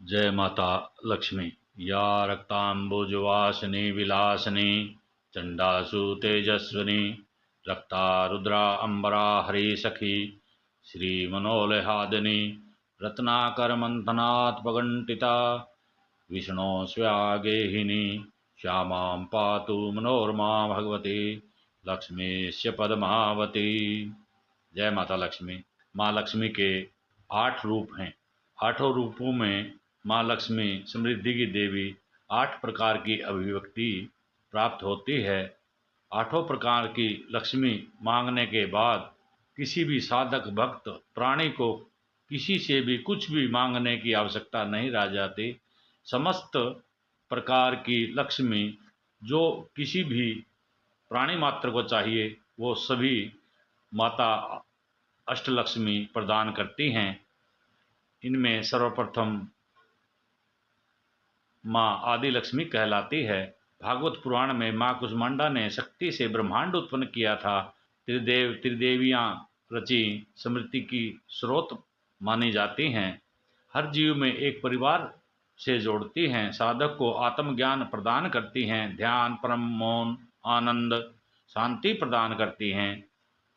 जय माता लक्ष्मी। या रक्तांबुजवासिनी विलासिनी चंडासु तेजस्विनी रक्ता रुद्रा अंबरा हरि सखी श्री मनोलहादिनी रत्नाकर मंथनात्पगंटिता विष्णु स्व्यागेहिनी श्यामां पातु मनोरमा भगवती लक्ष्मीश्च पद्मावती। जय माता लक्ष्मी। माँ लक्ष्मी के 8 रूप हैं। 8 रूपों में माँ लक्ष्मी समृद्धि की देवी 8 प्रकार की अभिव्यक्ति प्राप्त होती है। 8 प्रकार की लक्ष्मी मांगने के बाद किसी भी साधक भक्त प्राणी को किसी से भी कुछ भी मांगने की आवश्यकता नहीं रह जाती। समस्त प्रकार की लक्ष्मी जो किसी भी प्राणी मात्र को चाहिए वो सभी माता अष्टलक्ष्मी प्रदान करती हैं। इनमें सर्वप्रथम माँ आदि लक्ष्मी कहलाती है। भागवत पुराण में माँ कुष्मांडा ने शक्ति से ब्रह्मांड उत्पन्न किया था। त्रिदेवियां रची समृद्धि की स्रोत मानी जाती हैं। हर जीव में एक परिवार से जोड़ती हैं। साधक को आत्मज्ञान प्रदान करती हैं। ध्यान, परम मौन, आनंद, शांति प्रदान करती हैं।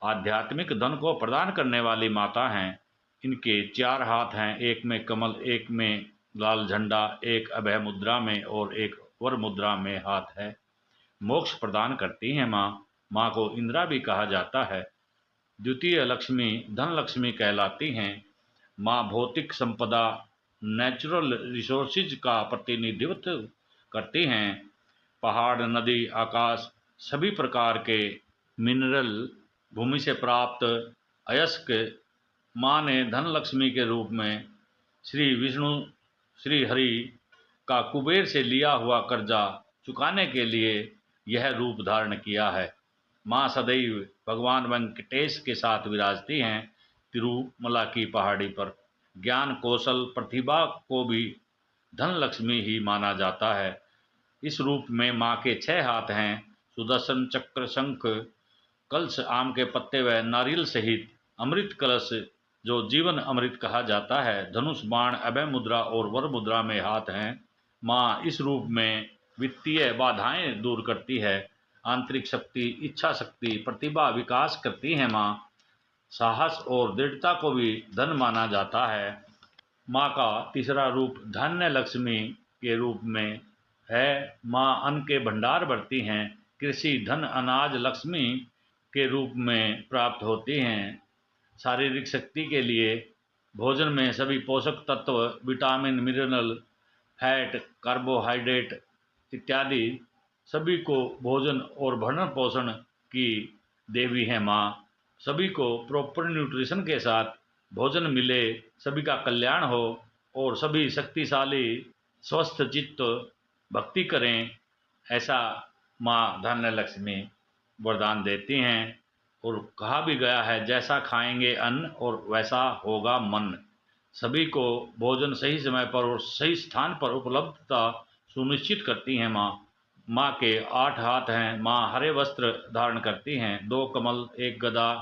आध्यात्मिक धन को प्रदान करने वाली माता हैं। इनके 4 हाथ हैं, एक में कमल, एक में लाल झंडा, एक अभय मुद्रा में और एक वर मुद्रा में हाथ है। मोक्ष प्रदान करती हैं माँ को इंदिरा भी कहा जाता है। द्वितीय लक्ष्मी धन लक्ष्मी कहलाती हैं। माँ भौतिक संपदा, नेचुरल रिसोर्सेज का प्रतिनिधित्व करती हैं। पहाड़, नदी, आकाश, सभी प्रकार के मिनरल भूमि से प्राप्त अयस्क माँ ने धन लक्ष्मी के रूप में श्री विष्णु श्री हरि का कुबेर से लिया हुआ कर्जा चुकाने के लिए यह रूप धारण किया है। माँ सदैव भगवान वेंकटेश के साथ विराजती हैं। तिरुमला की पहाड़ी पर ज्ञान, कौशल, प्रतिभा को भी धन लक्ष्मी ही माना जाता है। इस रूप में माँ के 6 हाथ हैं। सुदर्शन चक्र, शंख, कलश, आम के पत्ते व नारियल सहित अमृत कलश जो जीवन अमृत कहा जाता है। धनुष, बाण, अभय मुद्रा और वर मुद्रा में हाथ हैं। माँ इस रूप में वित्तीय बाधाएं दूर करती है। आंतरिक शक्ति, इच्छा शक्ति, प्रतिभा विकास करती है। माँ साहस और दृढ़ता को भी धन माना जाता है। माँ का तीसरा रूप धन्य लक्ष्मी के रूप में है। माँ अन्न के भंडार भरती हैं। कृषि, धन, अनाज लक्ष्मी के रूप में प्राप्त होती हैं। शारीरिक शक्ति के लिए भोजन में सभी पोषक तत्व, विटामिन, मिनरल, फैट, कार्बोहाइड्रेट इत्यादि सभी को भोजन और भरण पोषण की देवी है माँ। सभी को प्रॉपर न्यूट्रिशन के साथ भोजन मिले, सभी का कल्याण हो और सभी शक्तिशाली स्वस्थ चित्त भक्ति करें, ऐसा माँ धन्य लक्ष्मी वरदान देती हैं। और कहा भी गया है, जैसा खाएंगे अन्न और वैसा होगा मन। सभी को भोजन सही समय पर और सही स्थान पर उपलब्धता सुनिश्चित करती हैं माँ के 8 हाथ हैं। माँ हरे वस्त्र धारण करती हैं। 2 कमल, 1 गदा,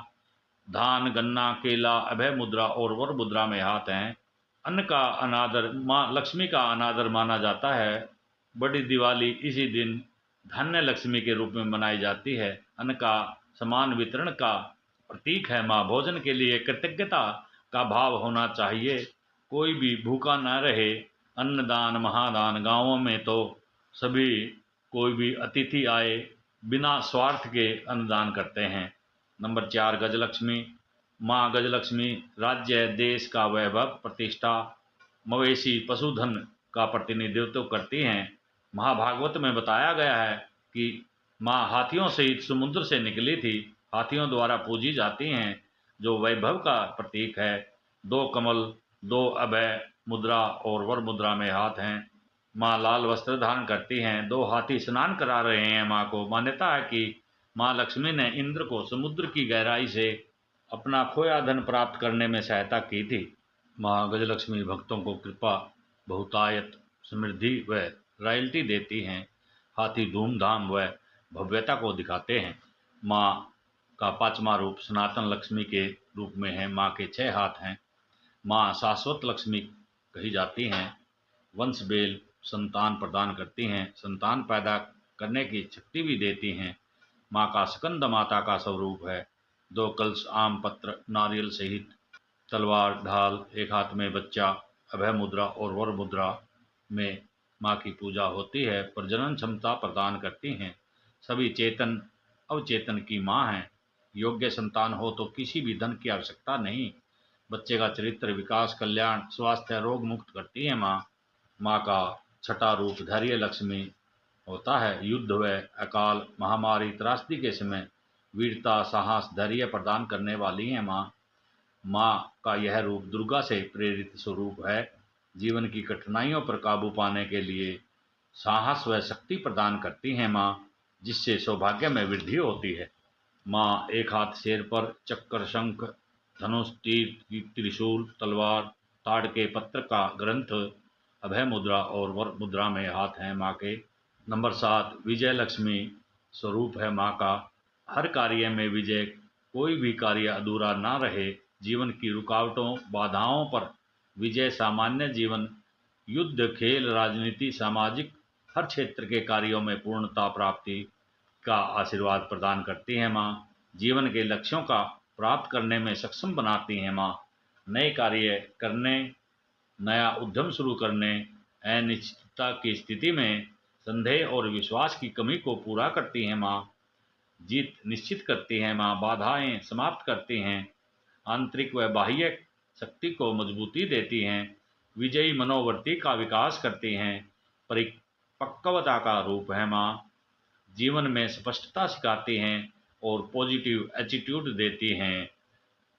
धान, गन्ना, केला, अभय मुद्रा और वर मुद्रा में हाथ हैं। अन्न का अनादर, माँ लक्ष्मी का अनादर माना जाता है। बड़ी दिवाली इसी दिन धन्य लक्ष्मी के रूप में मनाई जाती है। अन्न का समान वितरण का प्रतीक है माँ। भोजन के लिए कृतज्ञता का भाव होना चाहिए। कोई भी भूखा न रहे। अन्नदान महादान। गांवों में तो सभी कोई भी अतिथि आए बिना स्वार्थ के अन्नदान करते हैं। नंबर 4 गजलक्ष्मी। माँ गजलक्ष्मी राज्य देश का वैभव, प्रतिष्ठा, मवेशी पशुधन का प्रतिनिधित्व करती हैं। महाभागवत में बताया गया है कि माँ हाथियों सहित समुद्र से निकली थी। हाथियों द्वारा पूजी जाती हैं, जो वैभव का प्रतीक है। 2 कमल, 2 अभय मुद्रा और वर मुद्रा में हाथ हैं। माँ लाल वस्त्र धारण करती हैं। 2 हाथी स्नान करा रहे हैं माँ को। मान्यता है कि माँ लक्ष्मी ने इंद्र को समुद्र की गहराई से अपना खोया धन प्राप्त करने में सहायता की थी। माँ गजलक्ष्मी भक्तों को कृपा, बहुतायत, समृद्धि व रॉयल्टी देती हैं। हाथी धूमधाम व भव्यता को दिखाते हैं। माँ का 5वां रूप सनातन लक्ष्मी के रूप में है। माँ के 6 हाथ हैं। माँ शाश्वत लक्ष्मी कही जाती हैं। वंश बेल संतान प्रदान करती हैं, संतान पैदा करने की शक्ति भी देती हैं। माँ का स्कंद माता का स्वरूप है। दो कलश, आम पत्र, नारियल सहित तलवार, ढाल, एक हाथ में बच्चा, अभय मुद्रा और वर मुद्रा में माँ की पूजा होती है। प्रजनन क्षमता प्रदान करती हैं। सभी चेतन अवचेतन की माँ है। योग्य संतान हो तो किसी भी धन की आवश्यकता नहीं। बच्चे का चरित्र, विकास, कल्याण, स्वास्थ्य, रोग मुक्त करती है माँ। माँ का छठा रूप धैर्य लक्ष्मी होता है। युद्ध व अकाल, महामारी, त्रासदी के समय वीरता, साहस, धैर्य प्रदान करने वाली है माँ। माँ का यह रूप दुर्गा से प्रेरित स्वरूप है। जीवन की कठिनाइयों पर काबू पाने के लिए साहस व शक्ति प्रदान करती है माँ, जिससे सौभाग्य में वृद्धि होती है। माँ एक हाथ शेर पर, चक्र, शंख, धनुष, तीर, त्रिशूल, तलवार, ताड़ के पत्र का ग्रंथ, अभय मुद्रा और वर मुद्रा में हाथ हैं माँ के। नंबर 7, विजय लक्ष्मी स्वरूप है माँ का। हर कार्य में विजय, कोई भी कार्य अधूरा ना रहे। जीवन की रुकावटों, बाधाओं पर विजय, सामान्य जीवन, युद्ध, खेल, राजनीति, सामाजिक हर क्षेत्र के कार्यों में पूर्णता प्राप्ति का आशीर्वाद प्रदान करती है माँ। जीवन के लक्ष्यों का प्राप्त करने में सक्षम बनाती है माँ। नए कार्य करने, नया उद्यम शुरू करने, अनिश्चितता की स्थिति में संदेह और विश्वास की कमी को पूरा करती है माँ। जीत निश्चित करती है माँ। बाधाएं समाप्त करती हैं। आंतरिक व बाह्य शक्ति को मजबूती देती हैं। विजयी मनोवृत्ति का विकास करती हैं। परिपक्वता का रूप है माँ। जीवन में स्पष्टता सिखाती हैं और पॉजिटिव एटीट्यूड देती हैं।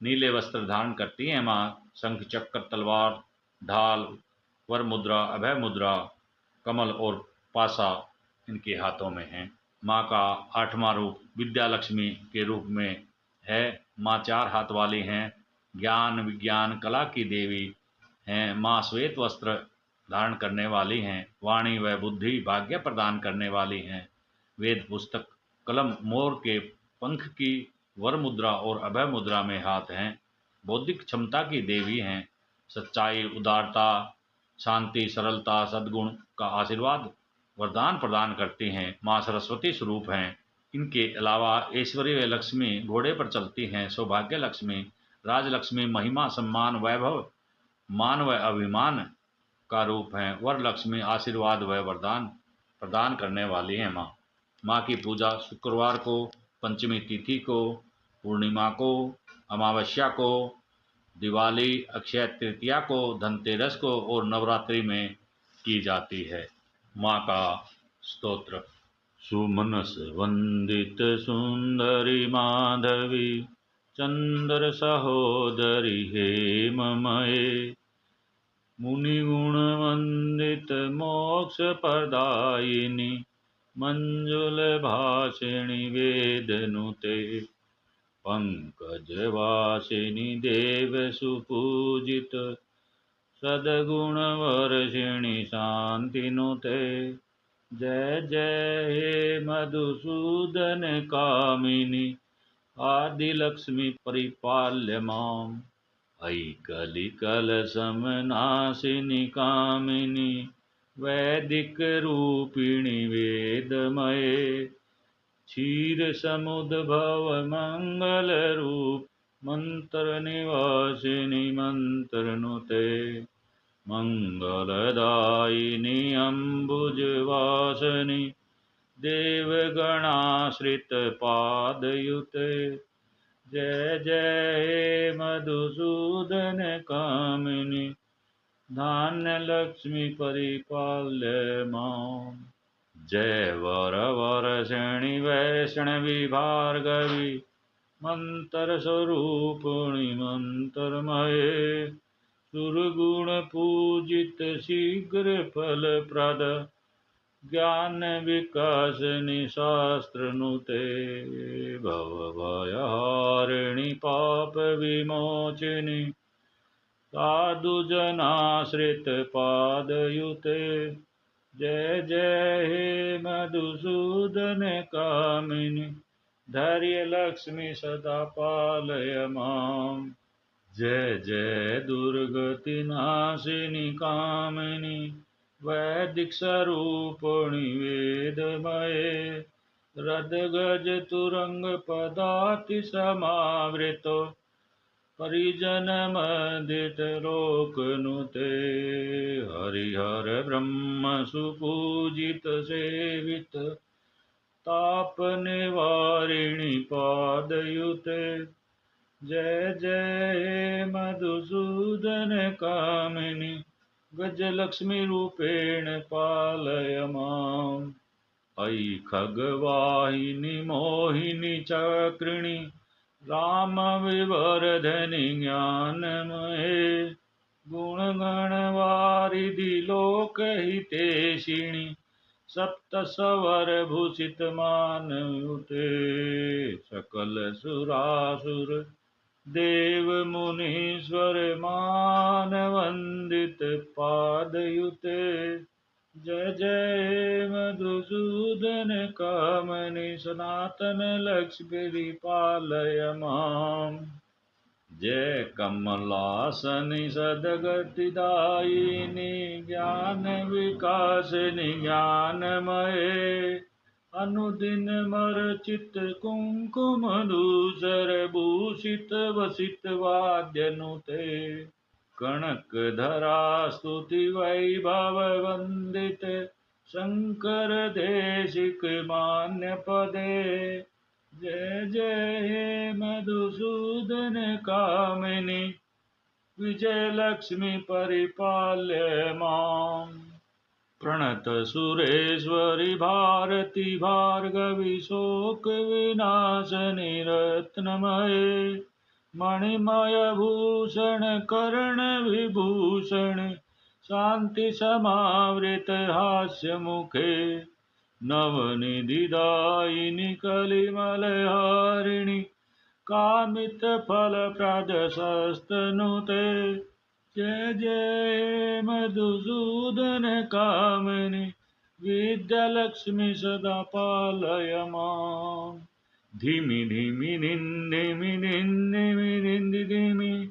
नीले वस्त्र धारण करती हैं माँ। शंख, चक्र, तलवार, ढाल, वर मुद्रा, अभय मुद्रा, कमल और पासा इनके हाथों में है। माँ का आठवां रूप विद्या लक्ष्मी के रूप में है। माँ चार हाथ वाली हैं। ज्ञान, विज्ञान, कला की देवी हैं। माँ श्वेत वस्त्र धारण करने वाली हैं। वाणी व बुद्धि, भाग्य प्रदान करने वाली हैं। वेद पुस्तक, कलम, मोर के पंख की वर मुद्रा और अभय मुद्रा में हाथ हैं। बौद्धिक क्षमता की देवी हैं। सच्चाई, उदारता, शांति, सरलता, सद्गुण का आशीर्वाद वरदान प्रदान करती हैं। माँ सरस्वती स्वरूप हैं। इनके अलावा ऐश्वर्य लक्ष्मी घोड़े पर चलती हैं। सौभाग्य लक्ष्मी, राजलक्ष्मी महिमा, सम्मान, वैभव, मान व अभिमान का रूप हैं। वर लक्ष्मी आशीर्वाद व वरदान प्रदान करने वाली है माँ। माँ की पूजा शुक्रवार को, पंचमी तिथि को, पूर्णिमा को, अमावस्या को, दिवाली, अक्षय तृतीया को, धनतेरस को और नवरात्रि में की जाती है। माँ का स्तोत्र। सुमनस वंदित सुंदरी माधवी, चंद्र सहोदरी हेममये, मुनिगुण वंदित मोक्ष प्रदायिनी, मंजुल भाषिणी वेदनुते, पंकज वासिनी देव सुपूजित, सद्गुण वर्षिणी शांतिनुते। जय जय हे मधुसूदन कामिनी, आदिलक्ष्मी परिपाल्य माम्। अयि कलिकलशमनाशिनि कामिनि, वैदिकरूपिणि वेदमये, क्षीरसमुद्भव मङ्गलरूप, मन्त्रनिवासिनि मन्त्रनुते, मङ्गलदायिनि अम्बुजवासिनि, देवगणाश्रितपादयुते। जय जय हे मधुसूदन कामिनि, धान्य लक्ष्मी परिपाल्य माम्। जय वर वर्षिणि वैष्णवी भार्गवी, मंत्र स्वरूपिणि मंत्रमये, सुरगुण पूजित शीघ्र फलप्रद, ज्ञान विकासिनि शास्त्रनुते, भवभयहारिणि पाप विमोचिनि, साधुजनाश्रित पादयुते। जय जय हे मधुसूदन कामिनि, धैर्य लक्ष्मी सदा पालय माम्। जय जय दुर्गति नाशिनी कामिनी, वैदिक स्वरूपिणी वेदमये रदगज तुरंग पदाति समावृतो परिजन मदित लोकनुते हरिहर ब्रह्म सुपूजित सेवित ताप निवारिणी पादयुते जय जय मधुसूदन कामिनी गजलक्ष्मी रूपेण पालय माम् अयि खगवाहिनी मोहिनी चक्रिणी राम विवर्धनि ज्ञानमये गुणगणवारिधि लोकहितेशिणि सप्तस्वर भूषित मानयुते सकल सुरासुर देव मुनीश्वर मान वंदित पादयुते जय जय मधुसूदन कामनि सनातन लक्ष्मी पालय माम् जय कमलासनि सद्गतिदायिनि ज्ञान विकासिनि ज्ञानमये अनुदिन मर्चित कुंकुम धूसर भूषित वसित वाद्यनुते कनक धरा स्तुति वैभव वंदित शंकर देशिक मान्य पदे जय जय हे मधुसूदन कामिनी विजय लक्ष्मी परिपाल्य माम् प्रणत सुरेश्वरी भारती भार्गवी शोक विनाशनि रत्नमये मणिमय भूषण कर्ण विभूषण शांति समावृत हास्य मुखे नवनिधि दायिनी कलिमल हारिणी कामित फल प्रद सस्तनुते जय जय मधुसूदन कामिनी विद्यालक्ष्मी सदा पालय माम् धीमि धीमि निन्दिमि निन्दिमि निन्दी धीमि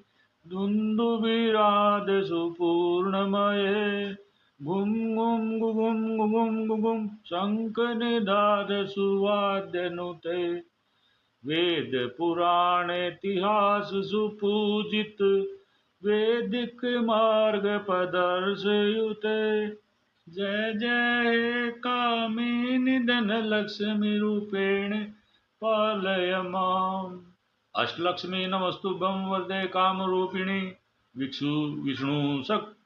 दुन्दुभिराद सुपूर्णमये गुम गुम गुम गुम गुम शंख निदाद सुवाद्यनुते वेद पुराण इतिहास सुपूजित वैदिक मार्ग प्रदर्शयुते जय जय कामिनी धन लक्ष्मी रूपेण पालय माम् अष्टलक्ष्मी नमस्तुभ्यं वरदे कामरूपिणी विष्णु सक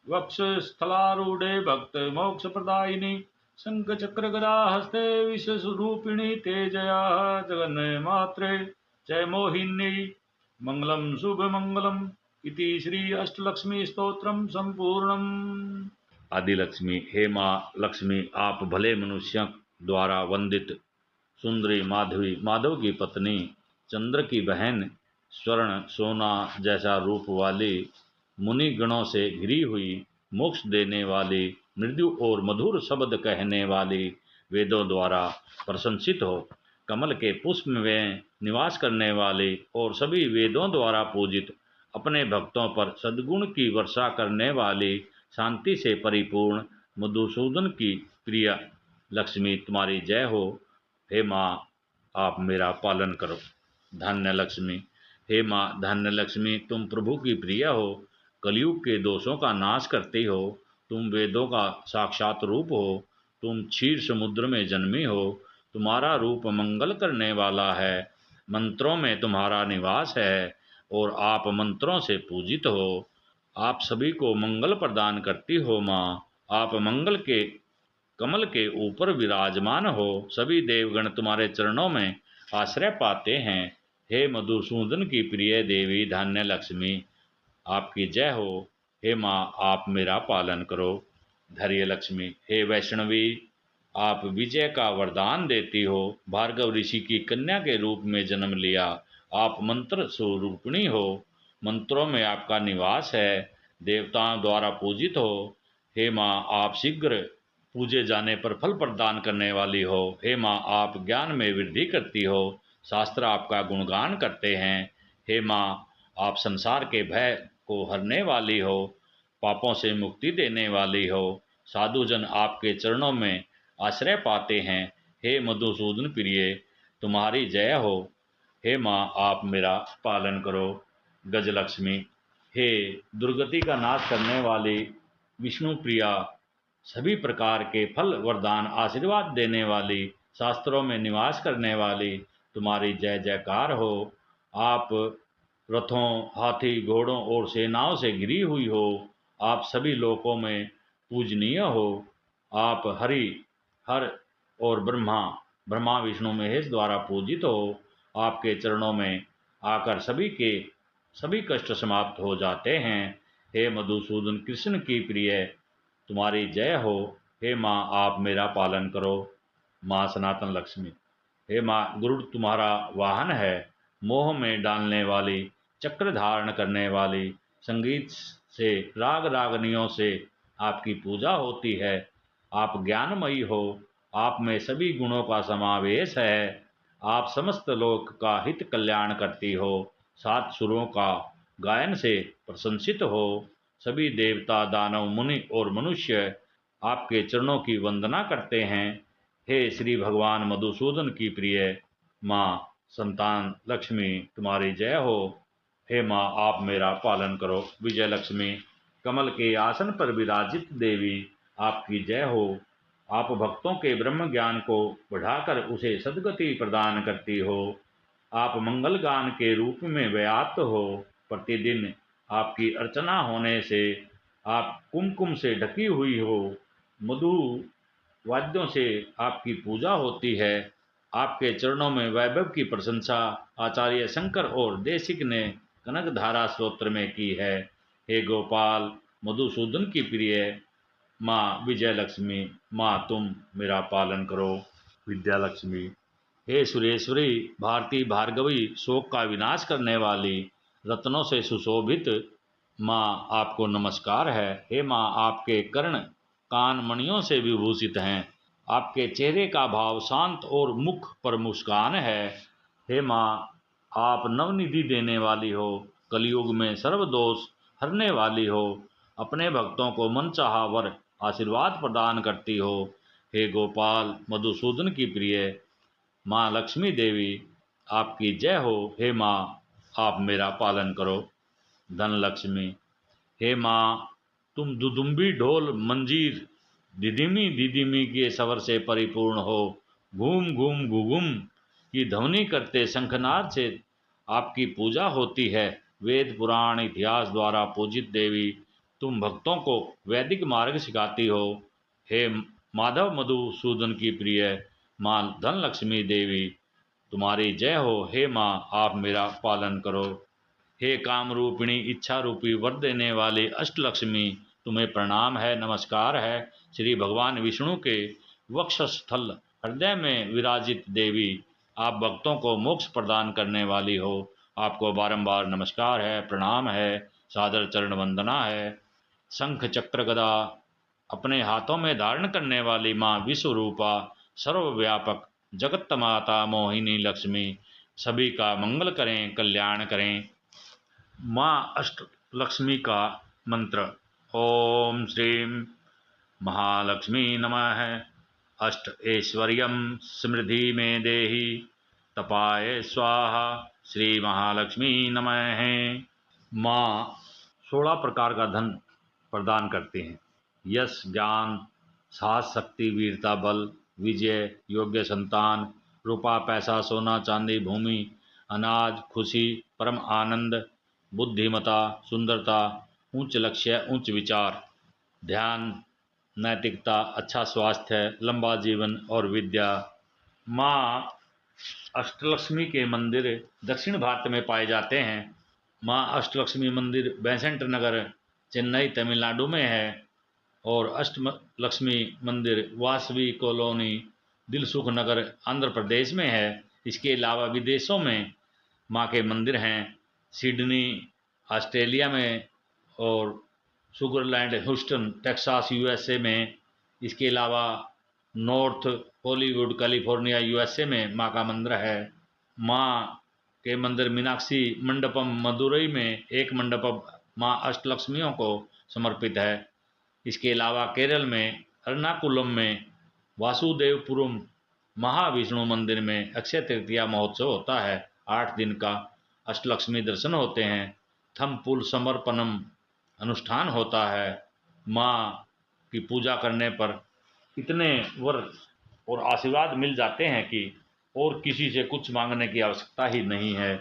वक्ष स्थलारूढ़े भक्त मोक्ष प्रदायिनी शंख चक्र गदा हस्ते विश्वरूपिणी तेजया जगन मात्रे जय मोहिनी मंगलम शुभ मंगलम इति श्री अष्टलक्ष्मी स्तोत्रम संपूर्णम। आदिलक्ष्मी हे माँ लक्ष्मी, आप भले मनुष्यों द्वारा वंदित सुंदरी माधवी, माधव की पत्नी, चंद्र की बहन, स्वर्ण सोना जैसा रूप वाली, मुनि गणों से घिरी हुई, मोक्ष देने वाली, मृदु और मधुर शब्द कहने वाली, वेदों द्वारा प्रशंसित हो, कमल के पुष्प में निवास करने वाली और सभी वेदों द्वारा पूजित, अपने भक्तों पर सद्गुण की वर्षा करने वाली, शांति से परिपूर्ण मधुसूदन की प्रिय लक्ष्मी तुम्हारी जय हो। हे माँ, आप मेरा पालन करो। धन्य लक्ष्मी, हे माँ धन्य लक्ष्मी, तुम प्रभु की प्रिय हो, कलयुग के दोषों का नाश करती हो, तुम वेदों का साक्षात रूप हो, तुम क्षीर समुद्र में जन्मी हो, तुम्हारा रूप मंगल करने वाला है, मंत्रों में तुम्हारा निवास है और आप मंत्रों से पूजित हो। आप सभी को मंगल प्रदान करती हो माँ, आप मंगल के कमल के ऊपर विराजमान हो, सभी देवगण तुम्हारे चरणों में आश्रय पाते हैं। हे मधुसूदन की प्रिय देवी धान्य लक्ष्मी, आपकी जय हो। हे माँ, आप मेरा पालन करो। धैर्य लक्ष्मी, हे वैष्णवी, आप विजय का वरदान देती हो, भार्गव ऋषि की कन्या के रूप में जन्म लिया, आप मंत्र स्वरूपिणी हो, मंत्रों में आपका निवास है, देवताओं द्वारा पूजित हो। हे माँ, आप शीघ्र पूजे जाने पर फल प्रदान करने वाली हो। हे माँ, आप ज्ञान में वृद्धि करती हो, शास्त्र आपका गुणगान करते हैं। हे माँ, आप संसार के भय को हरने वाली हो, पापों से मुक्ति देने वाली हो, साधुजन आपके चरणों में आश्रय पाते हैं। हे मधुसूदन प्रिय, तुम्हारी जय हो। हे माँ, आप मेरा पालन करो। गजलक्ष्मी। हे दुर्गति का नाश करने वाली विष्णु प्रिया, सभी प्रकार के फल वरदान आशीर्वाद देने वाली, शास्त्रों में निवास करने वाली, तुम्हारी जय जयकार हो। आप रथों, हाथी, घोड़ों और सेनाओं से घिरी हुई हो। आप सभी लोकों में पूजनीय हो। आप हरि, हर और ब्रह्मा विष्णु महेश द्वारा पूजित हो। आपके चरणों में आकर सभी के सभी कष्ट समाप्त हो जाते हैं। हे मधुसूदन कृष्ण की प्रिय, तुम्हारी जय हो। हे माँ, आप मेरा पालन करो। माँ सनातन लक्ष्मी। हे माँ, गरुड़ तुम्हारा वाहन है। मोह में डालने वाली, चक्र धारण करने वाली, संगीत से, राग रागनियों से आपकी पूजा होती है। आप ज्ञानमयी हो। आप में सभी गुणों का समावेश है। आप समस्त लोक का हित कल्याण करती हो। सात सुरों का गायन से प्रशंसित हो। सभी देवता, दानव, मुनि और मनुष्य आपके चरणों की वंदना करते हैं। हे श्री भगवान मधुसूदन की प्रिय माँ संतान लक्ष्मी, तुम्हारी जय हो। हे माँ, आप मेरा पालन करो। विजय लक्ष्मी। कमल के आसन पर विराजित देवी, आपकी जय हो। आप भक्तों के ब्रह्म ज्ञान को बढ़ाकर उसे सद्गति प्रदान करती हो। आप मंगल गान के रूप में व्याप्त हो। प्रतिदिन आपकी अर्चना होने से आप कुमकुम से ढकी हुई हो। मधु वाद्यों से आपकी पूजा होती है। आपके चरणों में वैभव की प्रशंसा आचार्य शंकर और देशिक ने कनक धारा स्तोत्र में की है। हे गोपाल मधुसूदन की प्रिय माँ विजय लक्ष्मी, माँ तुम मेरा पालन करो। विद्या लक्ष्मी। हे सुरेश्वरी, भारती भार्गवी, शोक का विनाश करने वाली, रत्नों से सुशोभित माँ, आपको नमस्कार है। हे माँ, आपके कर्ण कान मणियों से विभूषित हैं। आपके चेहरे का भाव शांत और मुख पर मुस्कान है। हे माँ, आप नवनिधि देने वाली हो। कलयुग में सर्वदोष हरने वाली हो। अपने भक्तों को मनचाहा वर आशीर्वाद प्रदान करती हो। हे गोपाल मधुसूदन की प्रिय माँ लक्ष्मी देवी, आपकी जय हो। हे माँ, आप मेरा पालन करो। धन लक्ष्मी। हे माँ, तुम दुदुम्बी, ढोल, मंजीर, दिदिमी दिदिमी के स्वर से परिपूर्ण हो। घूम घूम घुघुम की ध्वनि करते शंखनाद से आपकी पूजा होती है। वेद पुराण इतिहास द्वारा पूजित देवी, तुम भक्तों को वैदिक मार्ग सिखाती हो। हे माधव मधुसूदन की प्रिय माँ धनलक्ष्मी देवी, तुम्हारी जय हो। हे माँ, आप मेरा पालन करो। हे काम रूपिणी, इच्छा रूपी वर देने वाली अष्टलक्ष्मी, तुम्हें प्रणाम है, नमस्कार है। श्री भगवान विष्णु के वक्षस्थल हृदय में विराजित देवी, आप भक्तों को मोक्ष प्रदान करने वाली हो। आपको बारंबार नमस्कार है, प्रणाम है, सादर चरण वंदना है। शंख चक्र गदा अपने हाथों में धारण करने वाली माँ विश्वरूपा, सर्वव्यापक जगत माता मोहिनी लक्ष्मी, सभी का मंगल करें, कल्याण करें। माँ अष्ट लक्ष्मी का मंत्र। ओम श्रीं महालक्ष्मी नमः। अष्ट ऐश्वर्यम समृद्धि में देहि, तपाय स्वाहा। श्री महालक्ष्मी नमः। माँ 16 प्रकार का धन प्रदान करते हैं। यश, ज्ञान, साहस, शक्ति, वीरता, बल, विजय, योग्य संतान, रुपा, पैसा, सोना, चांदी, भूमि, अनाज, खुशी, परम आनंद, बुद्धिमता, सुंदरता, उच्च लक्ष्य, उच्च विचार, ध्यान, नैतिकता, अच्छा स्वास्थ्य, लंबा जीवन और विद्या। माँ अष्टलक्ष्मी के मंदिर दक्षिण भारत में पाए जाते हैं। माँ अष्टलक्ष्मी मंदिर बेसेंट नगर, चेन्नई, तमिलनाडु में है। और अष्ट लक्ष्मी मंदिर वासवी कॉलोनी, दिलसुख नगर, आंध्र प्रदेश में है। इसके अलावा विदेशों में माँ के मंदिर हैं। सिडनी ऑस्ट्रेलिया में, और सुगरलैंड ह्यूस्टन टेक्सास यूएसए में। इसके अलावा नॉर्थ हॉलीवुड कैलिफोर्निया यूएसए में माँ का मंदिर है। माँ के मंदिर मीनाक्षी मंडपम मदुरई में एक मंडपम माँ अष्टलक्ष्मियों को समर्पित है। इसके अलावा केरल में एर्नाकुलम में वासुदेवपुरम महाविष्णु मंदिर में अक्षय तृतीया महोत्सव होता है। 8 दिन का अष्टलक्ष्मी दर्शन होते हैं। थम्पुल समर्पणम अनुष्ठान होता है। माँ की पूजा करने पर इतने वर और आशीर्वाद मिल जाते हैं कि और किसी से कुछ मांगने की आवश्यकता ही नहीं है।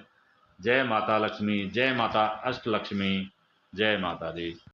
जय माता लक्ष्मी, जय माता अष्टलक्ष्मी, जय माता दी।